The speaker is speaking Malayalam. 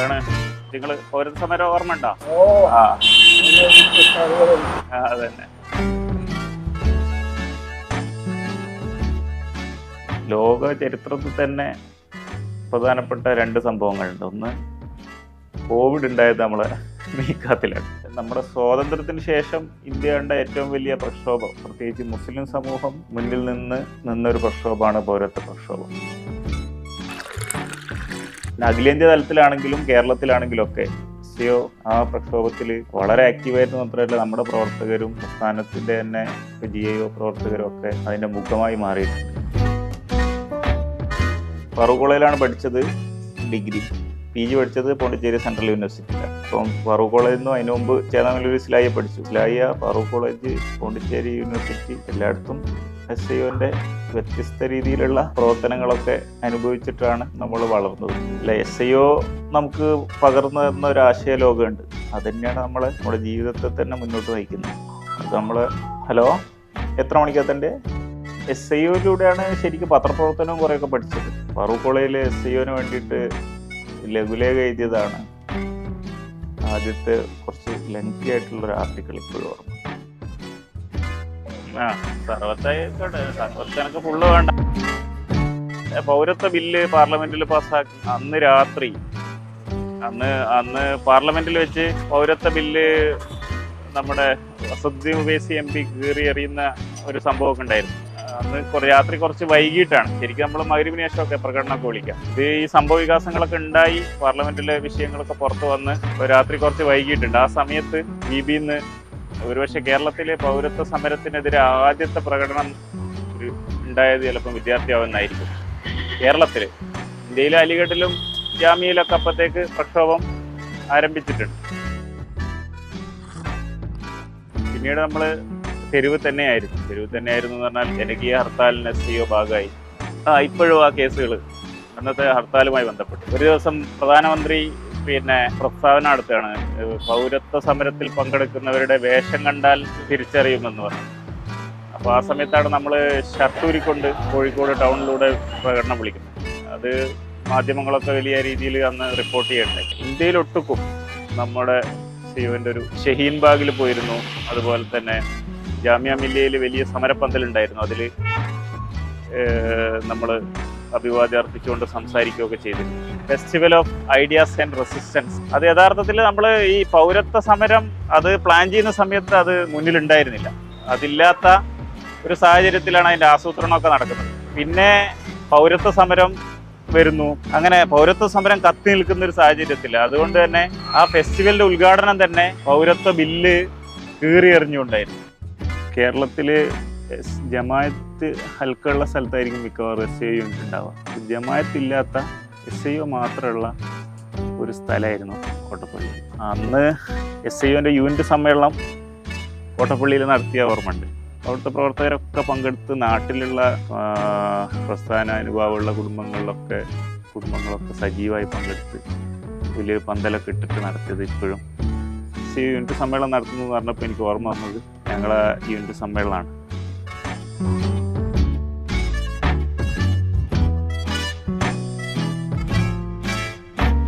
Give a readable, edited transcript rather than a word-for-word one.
എന്താണ് നിങ്ങൾ പൗരത്വ സമരം ഓർമ്മ ഉണ്ടോ? അതന്നെ. ലോക ചരിത്രത്തിൽ തന്നെ പ്രധാനപ്പെട്ട 2 സംഭവങ്ങളുണ്ട്. ഒന്ന് കോവിഡ് ഉണ്ടായത് നമ്മളെ മീക്കാത്തിലാണ്. നമ്മുടെ സ്വാതന്ത്ര്യത്തിന് ശേഷം ഇന്ത്യ കണ്ട ഏറ്റവും വലിയ പ്രക്ഷോഭം, പ്രത്യേകിച്ച് മുസ്ലിം സമൂഹം മുന്നിൽ നിന്നൊരു പ്രക്ഷോഭമാണ് പൗരത്വ പ്രക്ഷോഭം. അഖിലേന്ത്യാ തലത്തിലാണെങ്കിലും കേരളത്തിലാണെങ്കിലും ഒക്കെ ആ പ്രക്ഷോഭത്തിൽ വളരെ ആക്റ്റീവായിട്ട് മാത്രമല്ല നമ്മുടെ പ്രവർത്തകരും പ്രസ്ഥാനത്തിന്റെ തന്നെ GIO പ്രവർത്തകരും ഒക്കെ അതിന്റെ മുഖമായി മാറിയിട്ടുണ്ട്. ഫറൂഖ് കോളേജിലാണ് പഠിച്ചത്, ഡിഗ്രി. PG പഠിച്ചത് പോണ്ടിച്ചേരി സെൻട്രൽ യൂണിവേഴ്സിറ്റിയിലാണ്. അപ്പം ഫറൂഖ് കോളേജിൽ നിന്നും അതിന് മുമ്പ് ചേന്നാമല്ലൂർ ഇസ്ലാഹിയ പഠിച്ചു. ഇസ്ലാഹിയ, ഫറൂഖ് കോളേജ്, പോണ്ടിച്ചേരി യൂണിവേഴ്സിറ്റി എല്ലായിടത്തും SIOന്റെ വ്യത്യസ്ത രീതിയിലുള്ള പ്രവർത്തനങ്ങളൊക്കെ അനുഭവിച്ചിട്ടാണ് നമ്മൾ വളർന്നത്. അല്ല, SIO നമുക്ക് പകർന്നു തന്ന ഒരു ആശയ ലോകമുണ്ട്. അത് തന്നെയാണ് നമ്മുടെ ജീവിതത്തെ തന്നെ മുന്നോട്ട് നയിക്കുന്നത്. അത് ഹലോ, എത്ര മണിക്കകത്തൻ്റെ SIOയിലൂടെയാണ് ശരിക്കും പത്രപ്രവർത്തനവും കുറേയൊക്കെ പഠിച്ചത്. ഫറൂഖ് കോളേജിലെ SIOന് വേണ്ടിയിട്ട് ലഘുലേഖ എഴുതിയതാണ് ആദ്യത്തെ കുറച്ച് ലെങ്തി ആയിട്ടുള്ളൊരു ആർട്ടിക്കിൾ. ഇപ്പോഴും ഓർമ്മ. സർവത്തനക്ക് ഫുള്ള് വേണ്ട. പൗരത്വ ബില്ല് പാർലമെന്റിൽ പാസ്സാക്കി അന്ന് രാത്രി, അന്ന് പാർലമെന്റിൽ വെച്ച് പൗരത്വ ബില്ല് നമ്മുടെ അസദുദ്ദീൻ ഉവൈസി MP കീറി എറിയുന്ന ഒരു സംഭവമൊക്കെ ഉണ്ടായിരുന്നു. അന്ന് രാത്രി കുറച്ച് വൈകിട്ടാണ്. ശരിക്കും നമ്മൾ മഗ്‌രിബിന് ശേഷമൊക്കെ പ്രകടനമൊക്കെ വിളിക്കാം. ഇത് ഈ സംഭവ വികാസങ്ങളൊക്കെ ഉണ്ടായി പാർലമെന്റിലെ വിഷയങ്ങളൊക്കെ പുറത്തു വന്ന് രാത്രി കുറച്ച് വൈകിട്ടുണ്ട്. ആ സമയത്ത് VBന്ന് ഒരുപക്ഷെ കേരളത്തിലെ പൗരത്വ സമരത്തിനെതിരെ ആദ്യത്തെ പ്രകടനം ഉണ്ടായത് ചിലപ്പോൾ വിദ്യാർത്ഥിയാവുന്നതായിരിക്കും. കേരളത്തിൽ, ഇന്ത്യയിലെ അലിഗഡിലും ജാമ്യയിലൊക്കെ അപ്പത്തേക്ക് പ്രക്ഷോഭം ആരംഭിച്ചിട്ടുണ്ട്. പിന്നീട് നമ്മൾ തെരുവ് തന്നെയായിരുന്നു എന്ന് പറഞ്ഞാൽ ജനകീയ ഹർത്താലിന് SIO ഭാഗമായി. ഇപ്പോഴും ആ കേസുകൾ അന്നത്തെ ഹർത്താലുമായി ബന്ധപ്പെട്ട് ഒരു ദിവസം പ്രധാനമന്ത്രി പ്രസ്താവന നടത്തുകയാണ്, പൗരത്വ സമരത്തിൽ പങ്കെടുക്കുന്നവരുടെ വേഷം കണ്ടാൽ തിരിച്ചറിയുമെന്ന് പറഞ്ഞു. അപ്പോൾ ആ സമയത്താണ് നമ്മൾ ഷർട്ടൂരിക്കൊണ്ട് കോഴിക്കോട് ടൗണിലൂടെ പ്രകടനം വിളിക്കുന്നത്. അത് മാധ്യമങ്ങളൊക്കെ വലിയ രീതിയിൽ അന്ന് റിപ്പോർട്ട് ചെയ്യണ്ടേ. ഇന്ത്യയിലൊട്ടുക്കും നമ്മുടെ SIOന്റെ ഒരു ഷഹീൻ ബാഗിൽ പോയിരുന്നു. അതുപോലെ തന്നെ ജാമ്യ മില്ലയിൽ വലിയ സമരപ്പന്തലുണ്ടായിരുന്നു. അതിൽ നമ്മൾ അഭിവാദ്യം അർപ്പിച്ചുകൊണ്ട് സംസാരിക്കുകയൊക്കെ ചെയ്തിരുന്നു. Festival of ideas and resistance. അത് യഥാർത്ഥത്തിൽ നമ്മൾ ഈ പൗരത്വ സമരം അത് പ്ലാൻ ചെയ്യുന്ന സമയത്ത് അത് മുന്നിലുണ്ടായിരുന്നില്ല. അതില്ലാത്ത ഒരു സാഹചര്യത്തിലാണ് അതിൻ്റെ ആസൂത്രണമൊക്കെ നടക്കുന്നത്. പിന്നെ പൗരത്വ സമരം വരുന്നു. അങ്ങനെ പൗരത്വ സമരം കത്തി നിൽക്കുന്ന ഒരു സാഹചര്യത്തിൽ അതുകൊണ്ട് തന്നെ ആ ഫെസ്റ്റിവലിന്റെ ഉദ്ഘാടനം തന്നെ പൗരത്വ ബില്ല് കീറി എറിഞ്ഞുകൊണ്ടായിരുന്നു. കേരളത്തിൽ ജമാഅത്ത് ഹൽക്കുള്ള സ്ഥലത്തായിരിക്കും മിക്കവാറും SIO യൂണിറ്റ് ഉണ്ടാവുക. ജമാഅത്ത് ഇല്ലാത്ത SIO മാത്രമുള്ള ഒരു സ്ഥലമായിരുന്നു കോട്ടപ്പള്ളി. അന്ന് SIOന്റെ യൂണിറ്റ് സമ്മേളനം കോട്ടപ്പള്ളിയിൽ നടത്തിയ ഓർമ്മയുണ്ട്. അവിടുത്തെ പ്രവർത്തകരൊക്കെ പങ്കെടുത്ത് നാട്ടിലുള്ള പ്രസ്ഥാന അനുഭാവമുള്ള കുടുംബങ്ങളൊക്കെ സജീവമായി പങ്കെടുത്ത് വലിയൊരു പന്തലൊക്കെ ഇട്ടിട്ട് നടത്തിയത്. ഇപ്പോഴും SIO യൂണിറ്റ് സമ്മേളനം നടത്തുന്നു എന്ന് പറഞ്ഞപ്പോൾ എനിക്ക് ഓർമ്മ വന്നത് ഞങ്ങളെ യൂണിറ്റ് സമ്മേളനമാണ്.